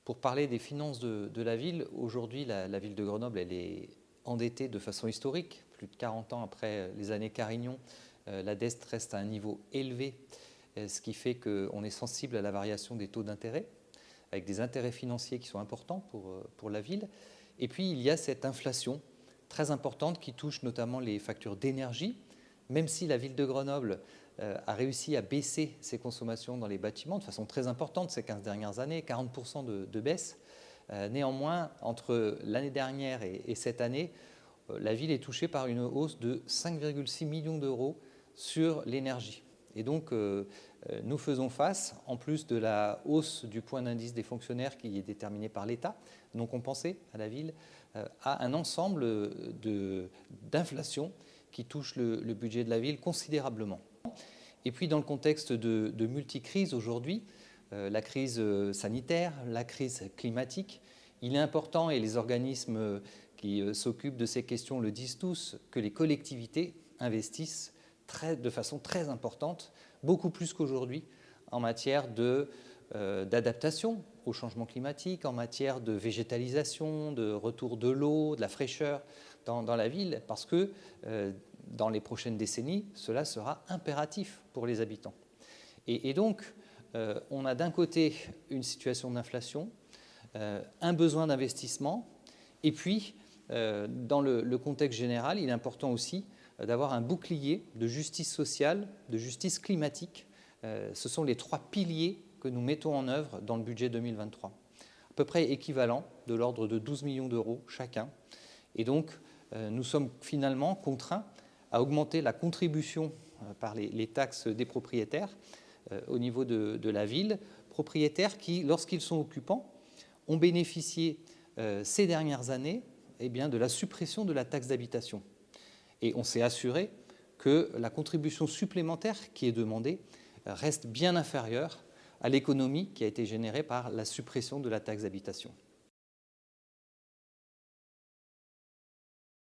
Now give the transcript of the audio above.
Pour parler des finances de la ville, aujourd'hui, la ville de Grenoble, elle est endettée de façon historique. Plus de 40 ans après les années Carignon, la dette reste à un niveau élevé, ce qui fait qu'on est sensible à la variation des taux d'intérêt, avec des intérêts financiers qui sont importants pour la ville. Et puis, il y a cette inflation très importante qui touche notamment les factures d'énergie, même si la ville de Grenoble a réussi à baisser ses consommations dans les bâtiments de façon très importante ces 15 dernières années, 40% de baisse. Néanmoins, entre l'année dernière et cette année, la ville est touchée par une hausse de 5,6 millions d'euros sur l'énergie. Et donc, nous faisons face, en plus de la hausse du point d'indice des fonctionnaires qui est déterminé par l'État, non compensé à la ville, à un ensemble d'inflation qui touche le budget de la ville considérablement. Et puis dans le contexte de multicrises aujourd'hui, la crise sanitaire, la crise climatique, il est important, et les organismes qui s'occupent de ces questions le disent tous, que les collectivités investissent de façon très importante, beaucoup plus qu'aujourd'hui, en matière d'adaptation au changement climatique, en matière de végétalisation, de retour de l'eau, de la fraîcheur dans la ville, parce que dans les prochaines décennies, cela sera impératif pour les habitants. Et donc, on a d'un côté une situation d'inflation, un besoin d'investissement, et puis, dans le contexte général, il est important aussi d'avoir un bouclier de justice sociale, de justice climatique. Ce sont les 3 piliers que nous mettons en œuvre dans le budget 2023. À peu près équivalent, de l'ordre de 12 millions d'euros chacun. Et donc, nous sommes finalement contraints à augmenter la contribution par les taxes des propriétaires au niveau de la ville, propriétaires qui, lorsqu'ils sont occupants, ont bénéficié ces dernières années de la suppression de la taxe d'habitation. Et on s'est assuré que la contribution supplémentaire qui est demandée reste bien inférieure à l'économie qui a été générée par la suppression de la taxe d'habitation.